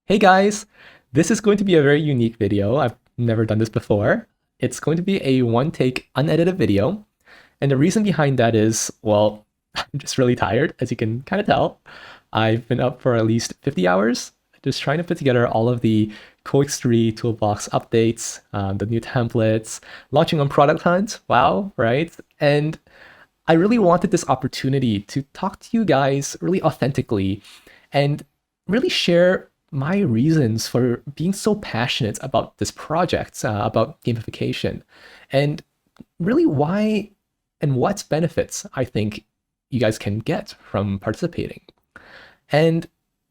Hey guys, this is going to be a very unique video. I've never done this before. It's going to be a one-take unedited video. And the reason behind that is, well, I'm just really tired, as you can kind of tell. I've been up for at least 50 hours, just trying to put together all of the CoX3 toolbox updates, the new templates, launching on Product Hunt. Wow, right? And I really wanted this opportunity to talk to you guys really authentically and really share my reasons for being so passionate about this project, about gamification, and really why and what benefits I think you guys can get from participating. And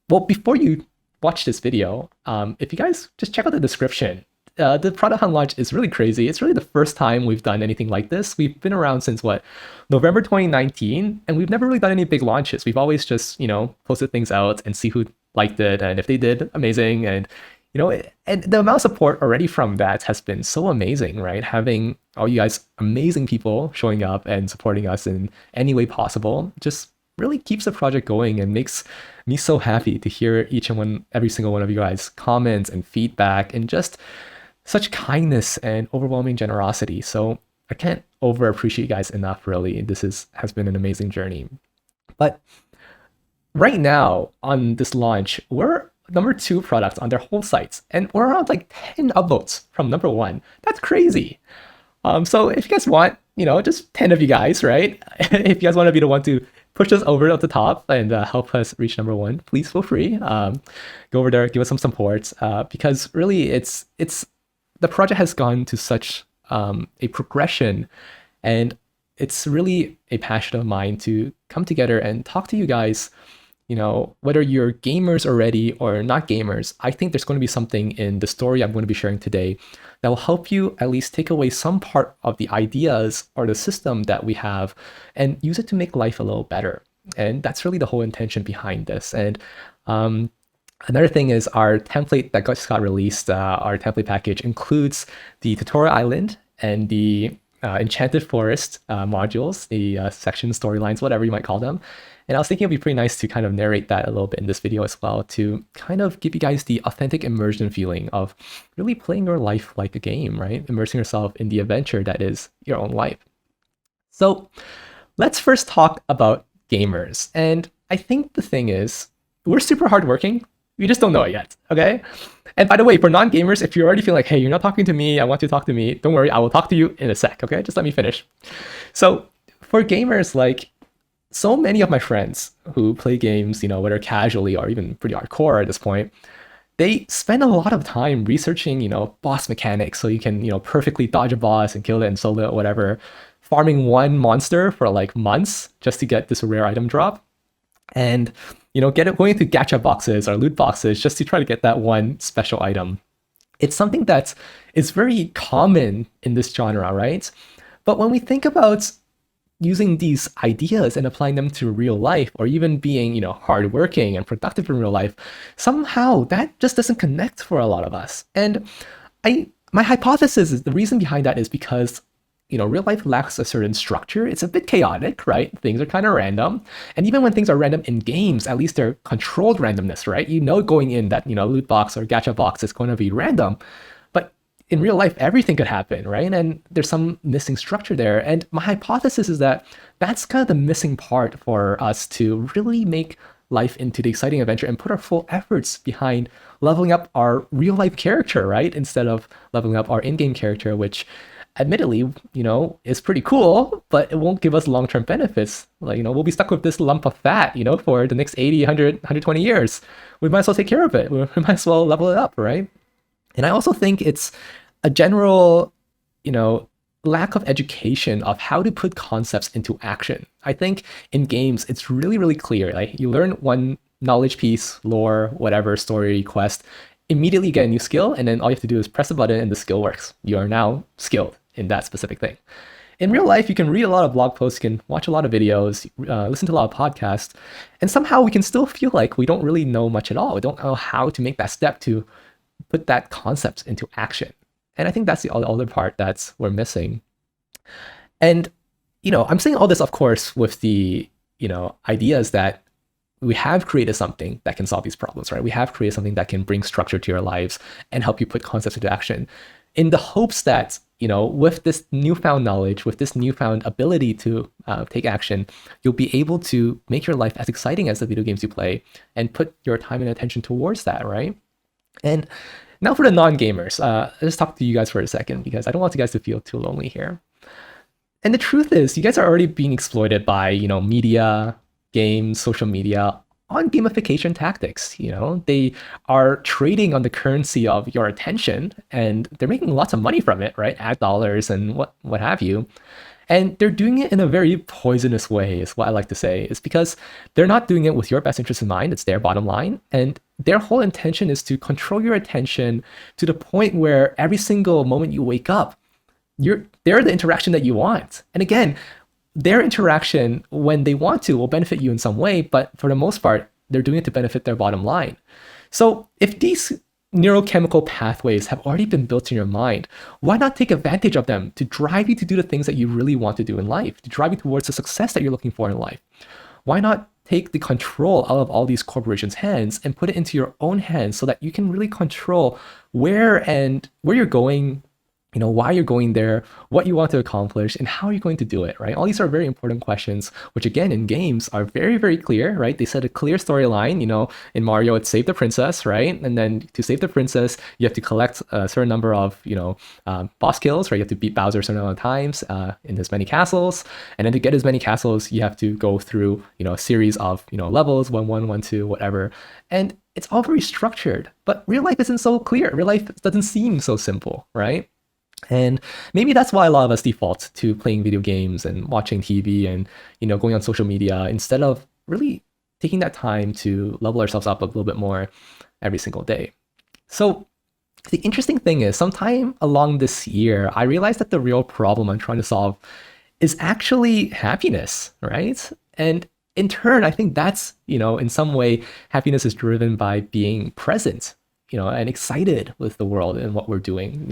well, before you watch this video, if you guys just check out the description, the product hunt launch is really crazy. It's really the first time we've done anything like this. We've been around since what, November 2019, and we've never really done any big launches. We've always just, posted things out and see who liked it, and if they did, amazing. And and the amount of support already from that has been so amazing, right? Having all you guys amazing people showing up and supporting us in any way possible just really keeps the project going and makes me so happy to hear every single one of you guys comments and feedback and just such kindness and overwhelming generosity. So I can't over appreciate you guys enough, really. Has been an amazing journey. But right now on this launch, we're number 2 product on their whole sites, and we're around like 10 upvotes from number 1. That's crazy. So if you guys want, just 10 of you guys, right? If you guys want to be the one to push us over at the top and help us reach number 1, please feel free. Go over there, give us some support, because really it's the project has gone to such a progression, and it's really a passion of mine to come together and talk to you guys. Whether you're gamers already or not gamers, I think there's going to be something in the story I'm going to be sharing today that will help you at least take away some part of the ideas or the system that we have and use it to make life a little better. And that's really the whole intention behind this. And another thing is our template that just got released, our template package includes the tutorial island and the Enchanted Forest modules, the section storylines, whatever you might call them. And I was thinking it'd be pretty nice to kind of narrate that a little bit in this video as well, to kind of give you guys the authentic immersion feeling of really playing your life like a game, right? Immersing yourself in the adventure that is your own life. So let's first talk about gamers. And I think the thing is, we're super hardworking. We just don't know it yet, okay? And by the way, for non-gamers, if you already feel like, hey, you're not talking to me, I want you to talk to me, don't worry, I will talk to you in a sec, okay? Just let me finish. So for gamers, like, so many of my friends who play games, whether casually or even pretty hardcore at this point, they spend a lot of time researching, boss mechanics so you can, perfectly dodge a boss and kill it and solo it or whatever, farming one monster for like months just to get this rare item drop, and going to gacha boxes or loot boxes just to try to get that one special item. It's something that is very common in this genre, right? But when we think about using these ideas and applying them to real life, or even being, hardworking and productive in real life, somehow that just doesn't connect for a lot of us. And my hypothesis is the reason behind that is because, real life lacks a certain structure. It's a bit chaotic, right? Things are kind of random. And even when things are random in games, at least they're controlled randomness, right? Going in that, loot box or gacha box is going to be random. In real life, everything could happen, right? And there's some missing structure there. And my hypothesis is that that's kind of the missing part for us to really make life into the exciting adventure and put our full efforts behind leveling up our real life character, right? Instead of leveling up our in-game character, which admittedly, is pretty cool, but it won't give us long-term benefits. Like, we'll be stuck with this lump of fat, for the next 80, 100, 120 years. We might as well take care of it. We might as well level it up, right? And I also think it's a general, lack of education of how to put concepts into action. I think in games, it's really, really clear. Like, you learn one knowledge piece, lore, whatever, story, quest, immediately get a new skill, and then all you have to do is press a button and the skill works. You are now skilled in that specific thing. In real life, you can read a lot of blog posts, you can watch a lot of videos, listen to a lot of podcasts, and somehow we can still feel like we don't really know much at all. We don't know how to make that step to put that concept into action. And I think that's the other part that we're missing. And, I'm saying all this, of course, with the, ideas that we have created something that can solve these problems, right? We have created something that can bring structure to your lives and help you put concepts into action in the hopes that, with this newfound knowledge, with this newfound ability to take action, you'll be able to make your life as exciting as the video games you play and put your time and attention towards that, right? And now for the non-gamers, let's talk to you guys for a second because I don't want you guys to feel too lonely here. And the truth is, you guys are already being exploited by, media, games, social media on gamification tactics. They are trading on the currency of your attention and they're making lots of money from it, right? Ad dollars and what have you. And they're doing it in a very poisonous way, is what I like to say. It's because they're not doing it with your best interest in mind. It's their bottom line. And their whole intention is to control your attention to the point where every single moment you wake up, they're the interaction that you want. And again, their interaction when they want to will benefit you in some way, but for the most part, they're doing it to benefit their bottom line. So if these neurochemical pathways have already been built in your mind, why not take advantage of them to drive you to do the things that you really want to do in life, to drive you towards the success that you're looking for in life? Why not take the control out of all these corporations' hands and put it into your own hands so that you can really control where you're going, why you're going there, what you want to accomplish, and how you're going to do it, right? All these are very important questions, which again, in games are very, very clear, right? They set a clear storyline, in Mario, it's save the princess, right? And then to save the princess, you have to collect a certain number of, boss kills, right? You have to beat Bowser a certain amount of times in as many castles. And then to get as many castles, you have to go through, a series of, levels, 1, 1, 1, 2, whatever. And it's all very structured, but real life isn't so clear. Real life doesn't seem so simple, right? And maybe that's why a lot of us default to playing video games and watching TV and, going on social media instead of really taking that time to level ourselves up a little bit more every single day. So the interesting thing is, sometime along this year, I realized that the real problem I'm trying to solve is actually happiness, right? And in turn, I think that's, in some way, happiness is driven by being present, and excited with the world and what we're doing,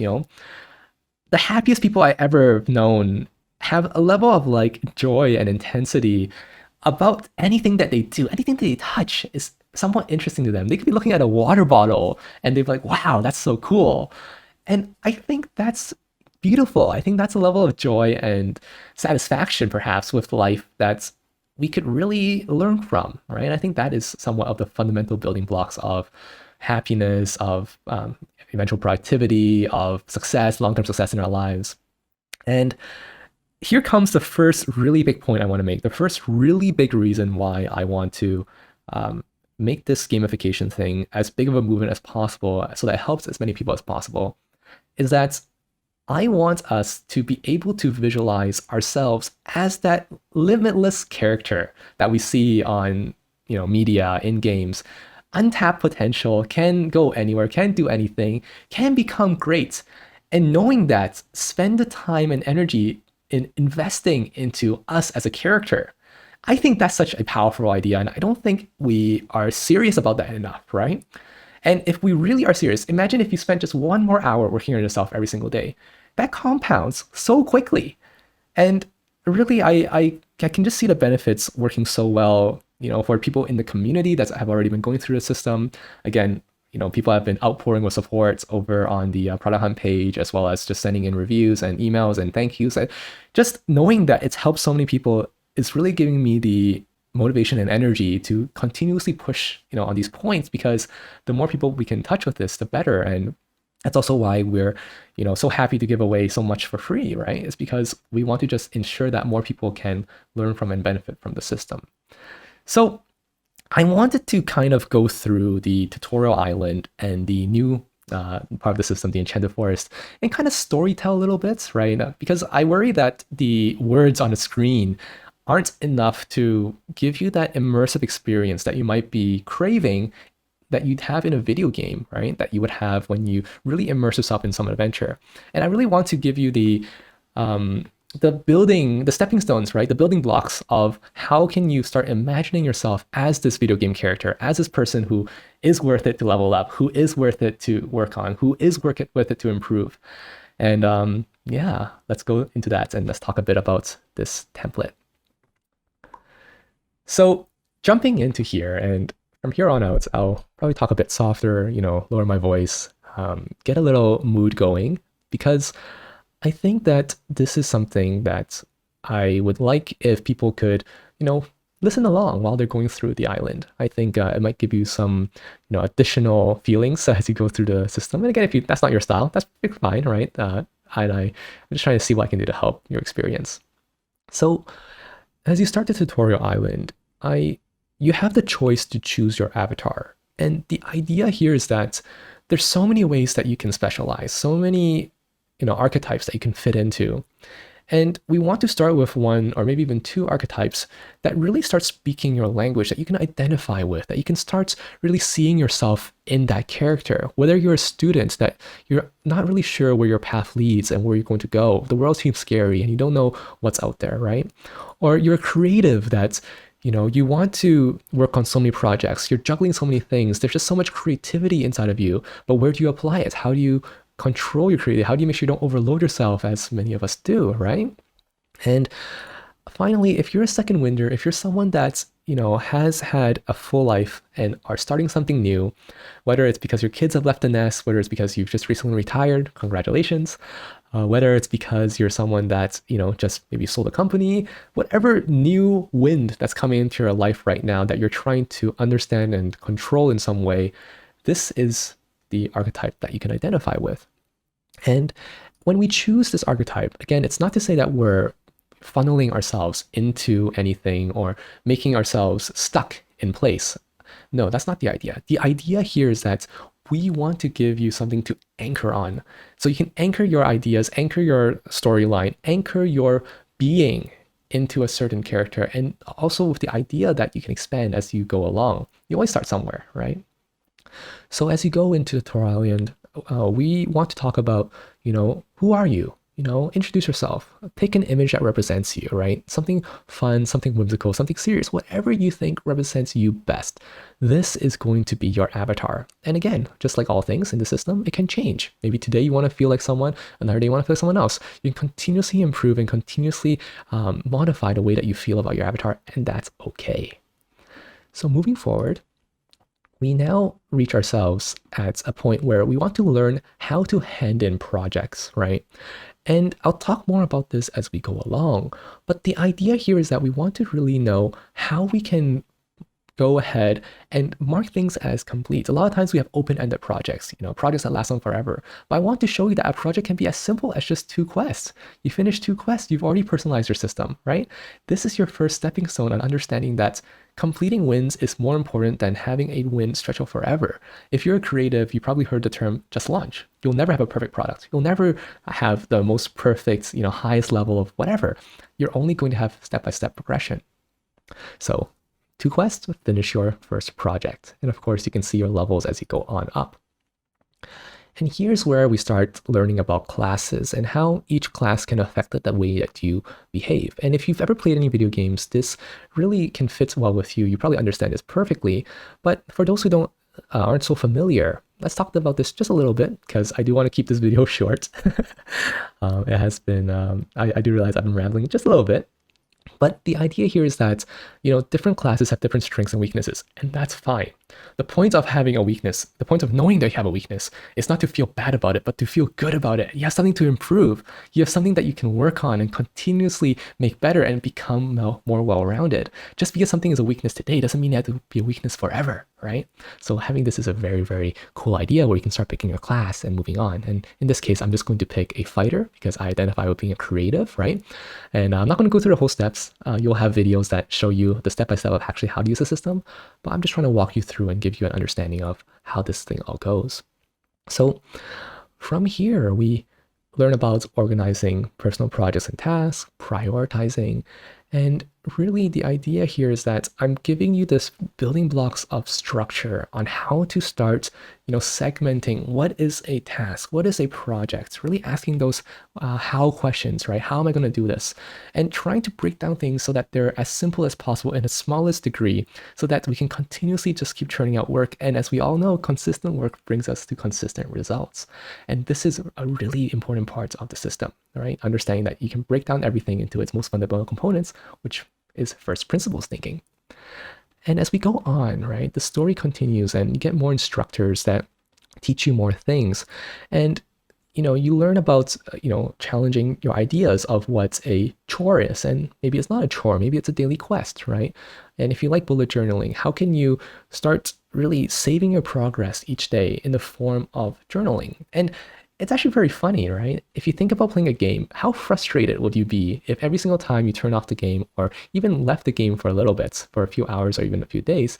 The happiest people I ever known have a level of joy and intensity about anything that they do. Anything that they touch is somewhat interesting to them. They could be looking at a water bottle and they'd be like, wow, that's so cool. And I think that's beautiful. I think that's a level of joy and satisfaction perhaps with life that we could really learn from, right? I think that is somewhat of the fundamental building blocks of happiness, of eventual productivity, of success, long-term success in our lives. And here comes the first really big point I want to make. The first really big reason why I want to make this gamification thing as big of a movement as possible so that it helps as many people as possible is that I want us to be able to visualize ourselves as that limitless character that we see on, media, in games. Untapped potential, can go anywhere, can do anything, can become great. And knowing that, spend the time and energy in investing into us as a character. I think that's such a powerful idea, and I don't think we are serious about that enough, right? And if we really are serious, imagine if you spent just 1 more hour working on yourself every single day. That compounds so quickly. And really, I can just see the benefits working so well, for people in the community that have already been going through the system. Again, people have been outpouring with support over on the Product Hunt page, as well as just sending in reviews and emails and thank yous. And just knowing that it's helped so many people is really giving me the motivation and energy to continuously push, on these points, because the more people we can touch with this, the better. And that's also why we're, so happy to give away so much for free, right? It's because we want to just ensure that more people can learn from and benefit from the system. So I wanted to kind of go through the tutorial island and the new part of the system, the Enchanted Forest, and kind of storytell a little bit, right? Because I worry that the words on the screen aren't enough to give you that immersive experience that you might be craving that you'd have in a video game, right? That you would have when you really immerse yourself in some adventure. And I really want to give you the stepping stones, right? The building blocks of how can you start imagining yourself as this video game character, as this person who is worth it to level up, who is worth it to work on, who is worth it to improve. And yeah, let's go into that and let's talk a bit about this template. So jumping into here, and from here on out, I'll probably talk a bit softer, lower my voice, get a little mood going, because I think that this is something that I would like if people could, listen along while they're going through the island. I think it might give you some, additional feelings as you go through the system. And again, if that's not your style, that's fine, right? I'm just trying to see what I can do to help your experience. So as you start the tutorial island, you have the choice to choose your avatar. And the idea here is that there's so many ways that you can specialize, so many, archetypes that you can fit into. And we want to start with one or maybe even two archetypes that really start speaking your language, that you can identify with, that you can start really seeing yourself in that character. Whether you're a student that you're not really sure where your path leads and where you're going to go, the world seems scary and you don't know what's out there, right? Or you're a creative that you want to work on so many projects, you're juggling so many things, there's just so much creativity inside of you, but where do you apply it? How do you control your creativity? How do you make sure you don't overload yourself, as many of us do, right? And finally, if you're a second winder, if you're someone that's, has had a full life and are starting something new, whether it's because your kids have left the nest, whether it's because you've just recently retired, congratulations, whether it's because you're someone that's, just maybe sold a company, whatever new wind that's coming into your life right now that you're trying to understand and control in some way, this is the archetype that you can identify with. And when we choose this archetype, again, it's not to say that we're funneling ourselves into anything or making ourselves stuck in place. No, that's not the idea. The idea here is that we want to give you something to anchor on. So you can anchor your ideas, anchor your storyline, anchor your being into a certain character, and also with the idea that you can expand as you go along. You always start somewhere, right? So as you go into the tutorial island, we want to talk about, who are you? Introduce yourself. Take an image that represents you, right? Something fun, something whimsical, something serious, whatever you think represents you best. This is going to be your avatar. And again, just like all things in the system, it can change. Maybe today you want to feel like someone, another day you want to feel like someone else. You can continuously improve and continuously modify the way that you feel about your avatar, and that's okay. So moving forward, we now reach ourselves at a point where we want to learn how to hand in projects, right? And I'll talk more about this as we go along. But the idea here is that we want to really know how we can go ahead and mark things as complete. A lot of times we have open-ended projects, projects that last on forever. But I want to show you that a project can be as simple as just 2 quests. You finish 2 quests, you've already personalized your system, right? This is your first stepping stone on understanding that completing wins is more important than having a win stretch out forever. If you're a creative, you probably heard the term just launch. You'll never have a perfect product. You'll never have the most perfect, highest level of whatever. You're only going to have step-by-step progression. So 2 quests, finish your first project. And of course, you can see your levels as you go on up. And here's where we start learning about classes and how each class can affect the way that you behave. And if you've ever played any video games, this really can fit well with you. You probably understand this perfectly. But for those who aren't so familiar, let's talk about this just a little bit, because I do want to keep this video short. It has been, I do realize I've been rambling just a little bit. But the idea here is that, different classes have different strengths and weaknesses, and that's fine. The point of having a weakness, the point of knowing that you have a weakness, is not to feel bad about it, but to feel good about it. You have something to improve. You have something that you can work on and continuously make better and become more well-rounded. Just because something is a weakness today doesn't mean it has to be a weakness forever, right? So having this is a very, very cool idea where you can start picking your class and moving on. And in this case, I'm just going to pick a fighter because I identify with being a creative, right? And I'm not going to go through the whole steps. You'll have videos that show you the step-by-step of actually how to use the system, but I'm just trying to walk you through and give you an understanding of how this thing all goes. So from here, we learn about organizing personal projects and tasks, prioritizing, and really the idea here is that I'm giving you this building blocks of structure on how to start, segmenting what is a task, what is a project, really asking those how questions, right? How am I going to do this? And trying to break down things so that they're as simple as possible in the smallest degree so that we can continuously just keep churning out work. And as we all know, consistent work brings us to consistent results. And this is a really important part of the system, right? Understanding that you can break down everything into its most fundamental components, which is first principles thinking. And as we go on, right, the story continues and you get more instructors that teach you more things. And you learn about, challenging your ideas of what a chore is. And maybe it's not a chore, maybe it's a daily quest, right? And if you like bullet journaling, how can you start really saving your progress each day in the form of journaling? And it's actually very funny, right? If you think about playing a game, how frustrated would you be if every single time you turn off the game or even left the game for a little bit, for a few hours or even a few days,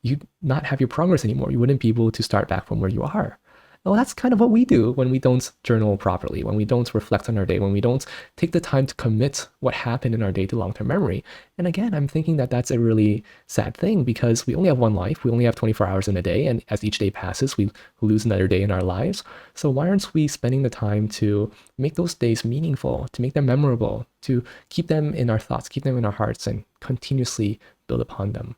you'd not have your progress anymore. You wouldn't be able to start back from where you are. Well, that's kind of what we do when we don't journal properly, when we don't reflect on our day, when we don't take the time to commit what happened in our day to long-term memory. And again, I'm thinking that that's a really sad thing because we only have one life. We only have 24 hours in a day. And as each day passes, we lose another day in our lives. So why aren't we spending the time to make those days meaningful, to make them memorable, to keep them in our thoughts, keep them in our hearts, and continuously build upon them?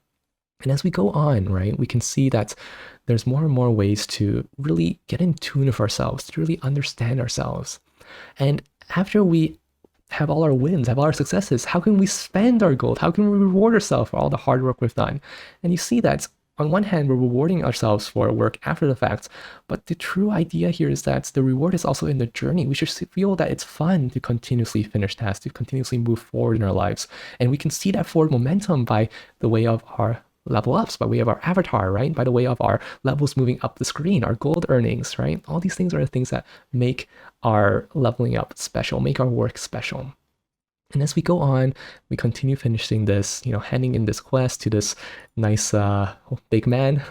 And as we go on, right, we can see that there's more and more ways to really get in tune with ourselves, to really understand ourselves. And after we have all our wins, have all our successes, how can we spend our gold? How can we reward ourselves for all the hard work we've done? And you see that on one hand, we're rewarding ourselves for work after the fact, but the true idea here is that the reward is also in the journey. We should feel that it's fun to continuously finish tasks, to continuously move forward in our lives. And we can see that forward momentum by the way of our level ups, by way of our avatar, right? By the way of our levels moving up the screen, our gold earnings, right? All these things are the things that make our leveling up special, make our work special. And as we go on, we continue finishing this, handing in this quest to this nice big man.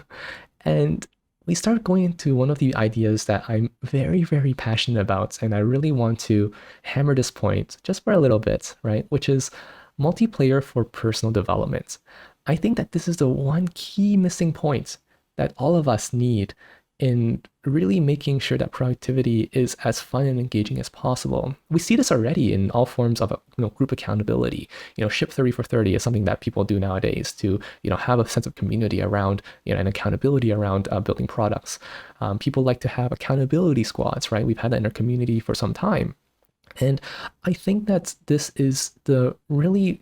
And we start going into one of the ideas that I'm very, very passionate about. And I really want to hammer this point just for a little bit, right? Which is multiplayer for personal development. I think that this is the one key missing point that all of us need in really making sure that productivity is as fun and engaging as possible. We see this already in all forms of group accountability. Ship 30 for 30 is something that people do nowadays to have a sense of community around and accountability around building products. People like to have accountability squads, right? We've had that in our community for some time. And I think that this is the really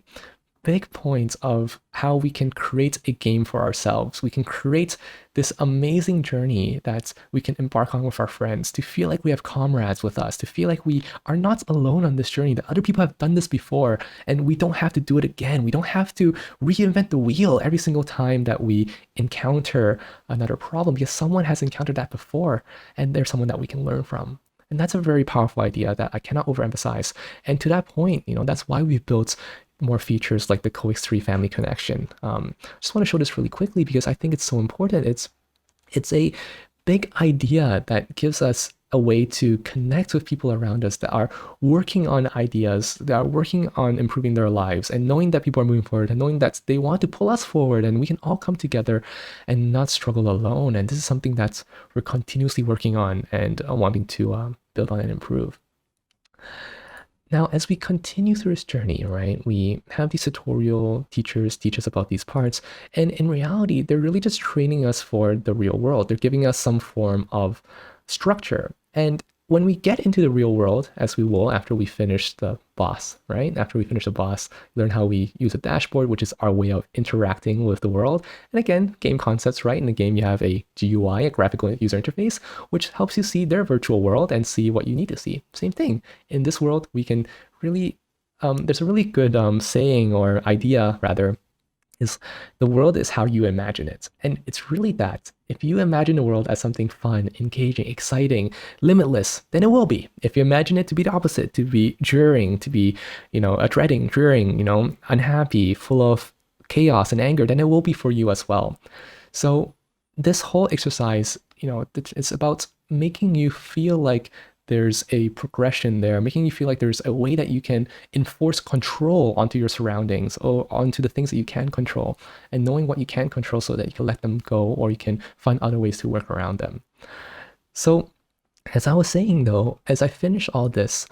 big point of how we can create a game for ourselves. We can create this amazing journey that we can embark on with our friends, to feel like we have comrades with us, to feel like we are not alone on this journey, that other people have done this before and we don't have to do it again. We don't have to reinvent the wheel every single time that we encounter another problem, because someone has encountered that before and there's someone that we can learn from. And that's a very powerful idea that I cannot overemphasize. And to that point, that's why we've built more features like the CoX3 family connection. Just want to show this really quickly because I think it's so important. It's a big idea that gives us a way to connect with people around us that are working on ideas, that are working on improving their lives, and knowing that people are moving forward and knowing that they want to pull us forward and we can all come together and not struggle alone. And this is something that we're continuously working on and wanting to build on and improve. Now, as we continue through this journey, right, we have these tutorial teachers teach us about these parts. And in reality, they're really just training us for the real world. They're giving us some form of structure. And when we get into the real world, as we will after we finish the boss, right? After we finish the boss, learn how we use a dashboard, which is our way of interacting with the world. And again, game concepts, right? In the game, you have a GUI, a graphical user interface, which helps you see their virtual world and see what you need to see. Same thing. In this world, we can really, there's a really good saying or idea, rather, is the world is how you imagine it. And it's really that. If you imagine the world as something fun, engaging, exciting, limitless, then it will be. If you imagine it to be the opposite, to be drearing, to be, dreading, unhappy, full of chaos and anger, then it will be for you as well. So this whole exercise, it's about making you feel like there's a progression there, making you feel like there's a way that you can enforce control onto your surroundings or onto the things that you can control, and knowing what you can control so that you can let them go or you can find other ways to work around them. So as I was saying though, as I finish all this,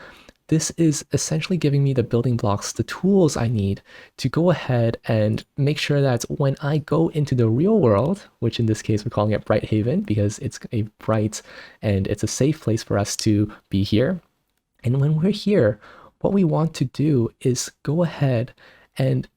this is essentially giving me the building blocks, the tools I need to go ahead and make sure that when I go into the real world, which in this case we're calling it Bright Haven because it's a bright and it's a safe place for us to be here. And when we're here, what we want to do is go ahead and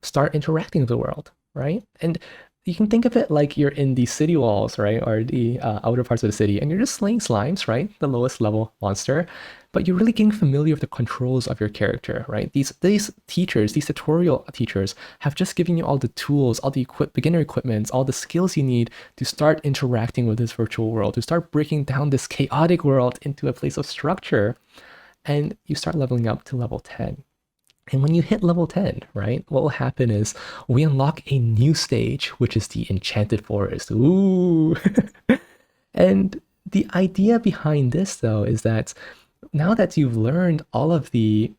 start interacting with the world, right? And you can think of it like you're in the city walls, right? Or the outer parts of the city, and you're just slaying slimes, right? The lowest level monster. But you're really getting familiar with the controls of your character, right? These teachers, these tutorial teachers, have just given you all the tools, all the beginner equipment, all the skills you need to start interacting with this virtual world, to start breaking down this chaotic world into a place of structure. And you start leveling up to level 10. And when you hit level 10, right, what will happen is we unlock a new stage, which is the Enchanted Forest. Ooh. And the idea behind this, though, is that now that you've learned all of the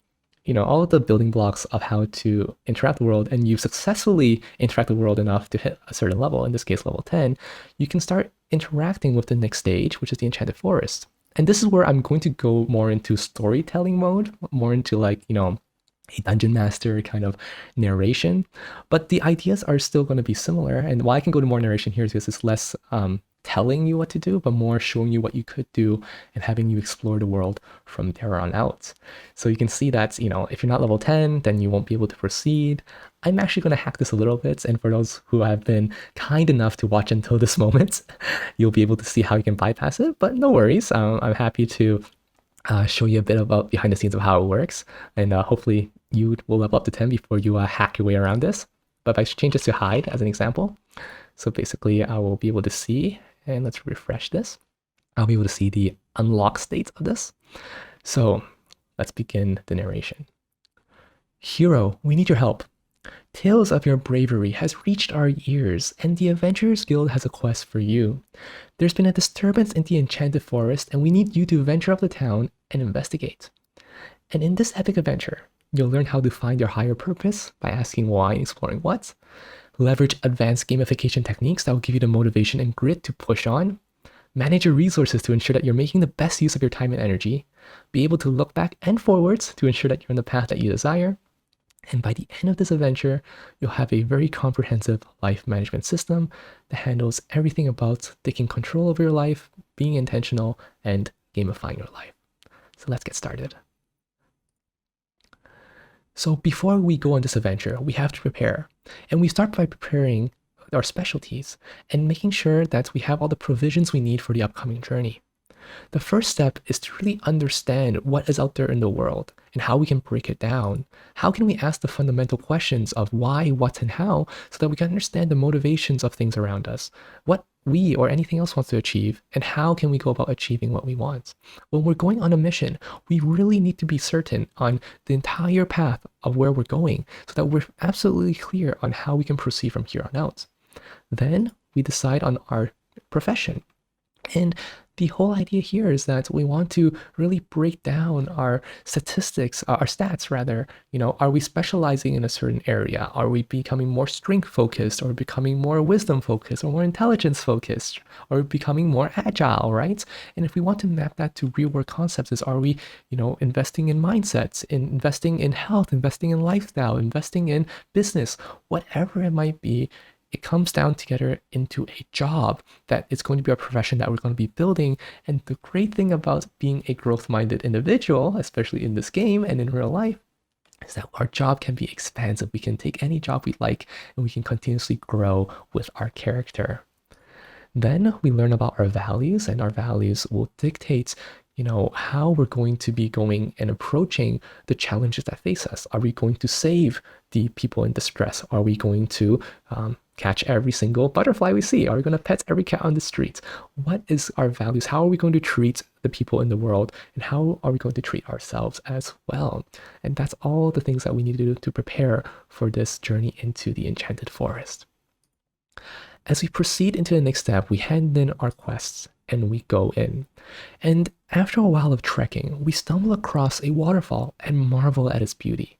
building blocks of how to interact with the world, and you've successfully interacted with the world enough to hit a certain level, in this case level 10, you can start interacting with the next stage, which is the Enchanted Forest. And this is where I'm going to go more into storytelling mode, more into like, a dungeon master kind of narration, but the ideas are still going to be similar. And why I can go to more narration here is because it's less telling you what to do, but more showing you what you could do and having you explore the world from there on out. So you can see that, if you're not level 10, then you won't be able to proceed. I'm actually going to hack this a little bit. And for those who have been kind enough to watch until this moment, you'll be able to see how you can bypass it, but no worries. I'm happy to show you a bit about behind the scenes of how it works. And hopefully you will level up to 10 before you hack your way around this. But if I change this to hide as an example, so basically I will be able to see, and let's refresh this. I'll be able to see the unlock states of this. So let's begin the narration. Hero, we need your help. Tales of your bravery has reached our ears, and the Adventurers Guild has a quest for you. There's been a disturbance in the Enchanted Forest, and we need you to venture up the town and investigate. And in this epic adventure, you'll learn how to find your higher purpose by asking why and exploring what, leverage advanced gamification techniques that will give you the motivation and grit to push on, manage your resources to ensure that you're making the best use of your time and energy, be able to look back and forwards to ensure that you're on the path that you desire, and by the end of this adventure, you'll have a very comprehensive life management system that handles everything about taking control of your life, being intentional, and gamifying your life. So let's get started. So before we go on this adventure, we have to prepare. And we start by preparing our specialties and making sure that we have all the provisions we need for the upcoming journey. The first step is to really understand what is out there in the world and how we can break it down. How can we ask the fundamental questions of why, what, and how so that we can understand the motivations of things around us, what we or anything else wants to achieve, and how can we go about achieving what we want. When we're going on a mission, we really need to be certain on the entire path of where we're going so that we're absolutely clear on how we can proceed from here on out. Then we decide on our profession. And the whole idea here is that we want to really break down our statistics, our stats rather. Are we specializing in a certain area? Are we becoming more strength focused, or becoming more wisdom focused, or more intelligence focused, or becoming more agile, right? And if we want to map that to real world concepts, is are we, investing in mindsets, investing in health, investing in lifestyle, investing in business, whatever it might be. It comes down together into a job that is going to be a profession that we're going to be building. And the great thing about being a growth-minded individual, especially in this game and in real life, is that our job can be expansive. We can take any job we like and we can continuously grow with our character. Then we learn about our values, and our values will dictate how we're going to be going and approaching the challenges that face us. Are we going to save the people in distress? Are we going to catch every single butterfly we see? Are we going to pet every cat on the street? What is our values? How are we going to treat the people in the world? And how are we going to treat ourselves as well? And that's all the things that we need to do to prepare for this journey into the Enchanted Forest. As we proceed into the next step, we hand in our quests and we go in. And after a while of trekking, we stumble across a waterfall and marvel at its beauty.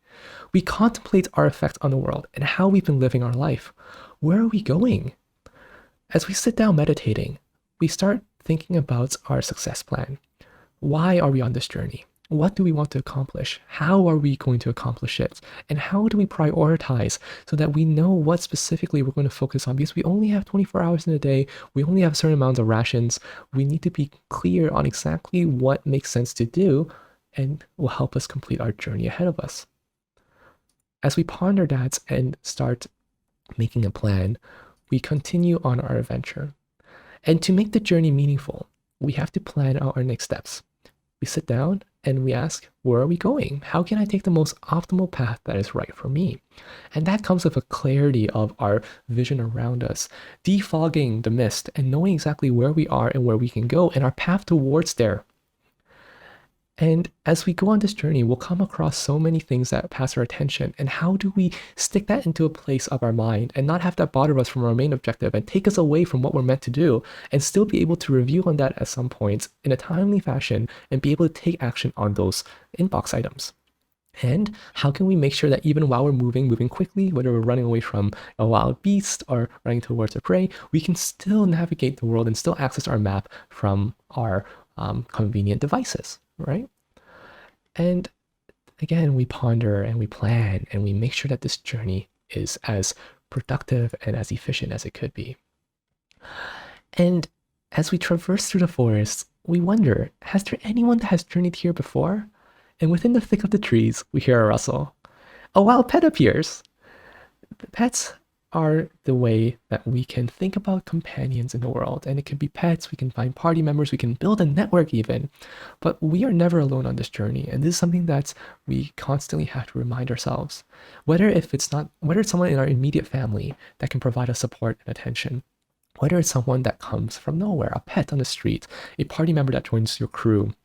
We contemplate our effect on the world and how we've been living our life. Where are we going? As we sit down meditating, we start thinking about our success plan. Why are we on this journey? What do we want to accomplish? How are we going to accomplish it? And how do we prioritize so that we know what specifically we're going to focus on? Because we only have 24 hours in a day. We only have certain amounts of rations. We need to be clear on exactly what makes sense to do and will help us complete our journey ahead of us. As we ponder that and start making a plan, we continue on our adventure. And to make the journey meaningful, we have to plan out our next steps. We sit down and we ask, where are we going? How can I take the most optimal path that is right for me? And that comes with a clarity of our vision around us, defogging the mist and knowing exactly where we are and where we can go and our path towards there. And as we go on this journey, we'll come across so many things that pass our attention. And how do we stick that into a place of our mind and not have that bother us from our main objective and take us away from what we're meant to do, and still be able to review on that at some points in a timely fashion and be able to take action on those inbox items? And how can we make sure that even while we're moving quickly, whether we're running away from a wild beast or running towards a prey, we can still navigate the world and still access our map from our convenient devices, right? And again, we ponder and we plan and we make sure that this journey is as productive and as efficient as it could be. And as we traverse through the forest, we wonder, has there anyone that has journeyed here before? And within the thick of the trees, we hear a rustle. A wild pet appears. The pets are the way that we can think about companions in the world. And it can be pets, we can find party members, we can build a network even. But we are never alone on this journey. And this is something that we constantly have to remind ourselves. Whether it's someone in our immediate family that can provide us support and attention, whether it's someone that comes from nowhere, a pet on the street, a party member that joins your crew,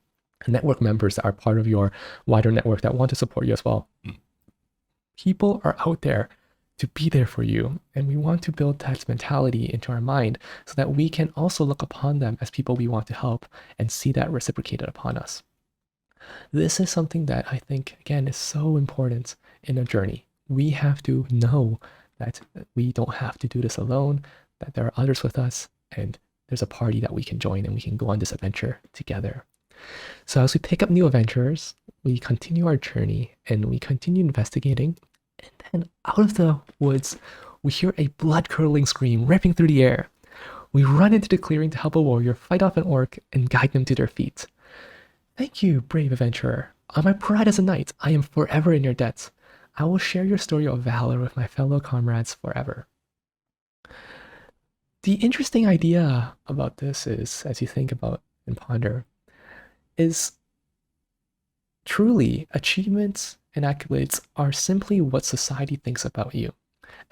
network members that are part of your wider network that want to support you as well. People are out there to be there for you. And we want to build that mentality into our mind so that we can also look upon them as people we want to help and see that reciprocated upon us. This is something that I think, again, is so important in a journey. We have to know that we don't have to do this alone, that there are others with us, and there's a party that we can join and we can go on this adventure together. So as we pick up new adventures, we continue our journey and we continue investigating. And then out of the woods, we hear a blood-curdling scream ripping through the air. We run into the clearing to help a warrior fight off an orc and guide them to their feet. Thank you, brave adventurer. On my pride as a knight, I am forever in your debt. I will share your story of valor with my fellow comrades forever. The interesting idea about this is, as you think about and ponder, is truly achievements and accolades are simply what society thinks about you.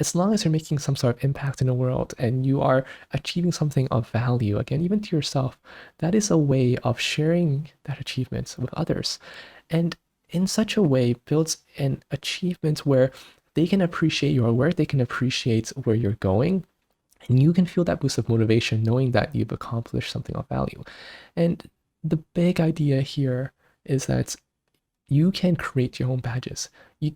As long as you're making some sort of impact in the world and you are achieving something of value, again, even to yourself, that is a way of sharing that achievement with others. And in such a way builds an achievement where they can appreciate your work, they can appreciate where you're going, and you can feel that boost of motivation knowing that you've accomplished something of value. And the big idea here is that you can create your own badges. You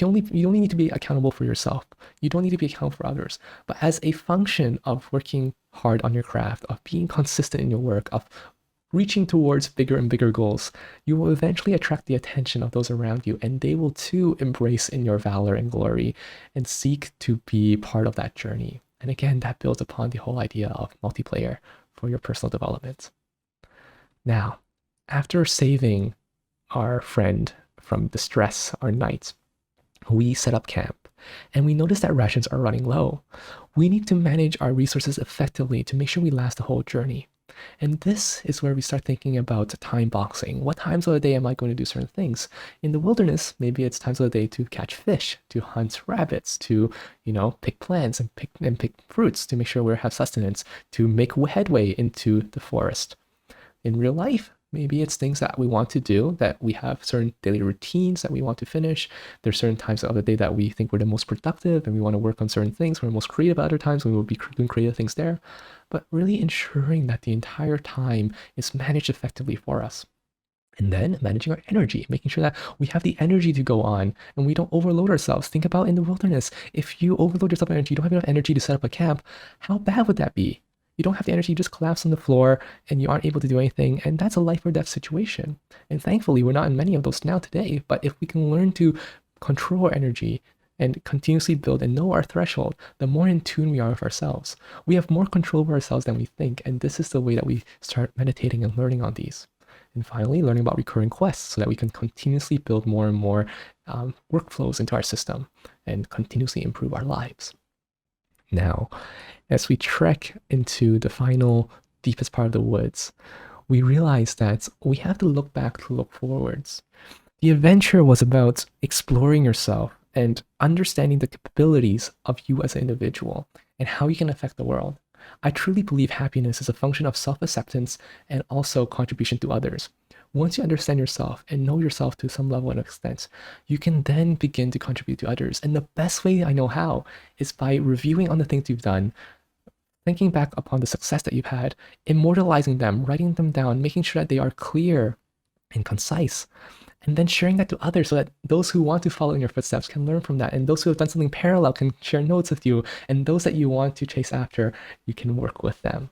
only need to be accountable for yourself. You don't need to be accountable for others. But as a function of working hard on your craft, of being consistent in your work, of reaching towards bigger and bigger goals, you will eventually attract the attention of those around you, and they will too embrace in your valor and glory and seek to be part of that journey. And again, that builds upon the whole idea of multiplayer for your personal development. Now, after saving our friend from distress, our knight, we set up camp and we notice that rations are running low. We need to manage our resources effectively to make sure we last the whole journey. And this is where we start thinking about time boxing. What times of the day am I going to do certain things? In the wilderness, maybe it's times of the day to catch fish, to hunt rabbits, to, pick plants and pick fruits to make sure we have sustenance, to make headway into the forest. In real life, maybe it's things that we want to do, that we have certain daily routines that we want to finish. There's certain times of the day that we think we're the most productive and we want to work on certain things. We're most creative at other times when we'll be doing creative things there. But really ensuring that the entire time is managed effectively for us. And then managing our energy, making sure that we have the energy to go on and we don't overload ourselves. Think about in the wilderness, if you overload yourself with energy, you don't have enough energy to set up a camp, how bad would that be? You don't have the energy, you just collapse on the floor and you aren't able to do anything. And that's a life or death situation. And thankfully, we're not in many of those now today. But if we can learn to control our energy and continuously build and know our threshold, the more in tune we are with ourselves. We have more control over ourselves than we think. And this is the way that we start meditating and learning on these. And finally, learning about recurring quests so that we can continuously build more and more workflows into our system and continuously improve our lives. Now, as we trek into the final, deepest part of the woods, we realize that we have to look back to look forwards. The adventure was about exploring yourself and understanding the capabilities of you as an individual and how you can affect the world. I truly believe happiness is a function of self acceptance and also contribution to others. Once you understand yourself and know yourself to some level and extent, you can then begin to contribute to others. And the best way I know how is by reviewing on the things you've done, thinking back upon the success that you've had, immortalizing them, writing them down, making sure that they are clear and concise, and then sharing that to others so that those who want to follow in your footsteps can learn from that, and those who have done something parallel can share notes with you, and those that you want to chase after, you can work with them.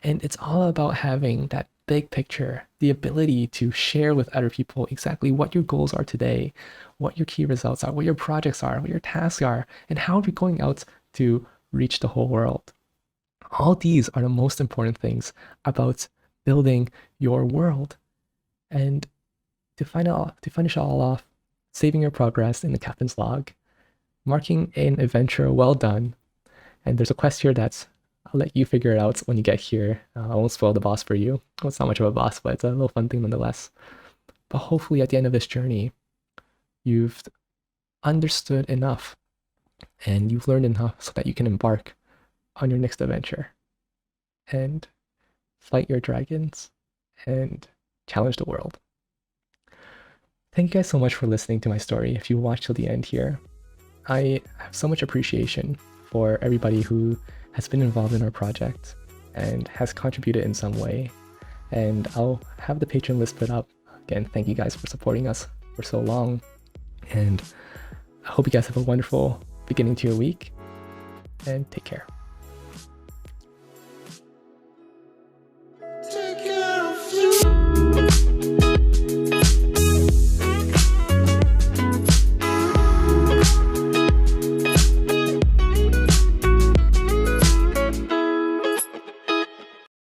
And it's all about having that big picture, the ability to share with other people exactly what your goals are today, what your key results are, what your projects are, what your tasks are, and how you're going out to reach the whole world. All these are the most important things about building your world. And to finish all off, saving your progress in the captain's log, marking an adventure well done. And there's a quest here that's I'll let you figure it out when you get here. I won't spoil the boss for you. Well, it's not much of a boss, but it's a little fun thing nonetheless. But hopefully at the end of this journey, you've understood enough and you've learned enough so that you can embark on your next adventure and fight your dragons and challenge the world. Thank you guys so much for listening to my story. If you watched till the end here, I have so much appreciation for everybody who has been involved in our project and has contributed in some way. And I'll have the Patreon list put up. Again, thank you guys for supporting us for so long. And I hope you guys have a wonderful beginning to your week and take care.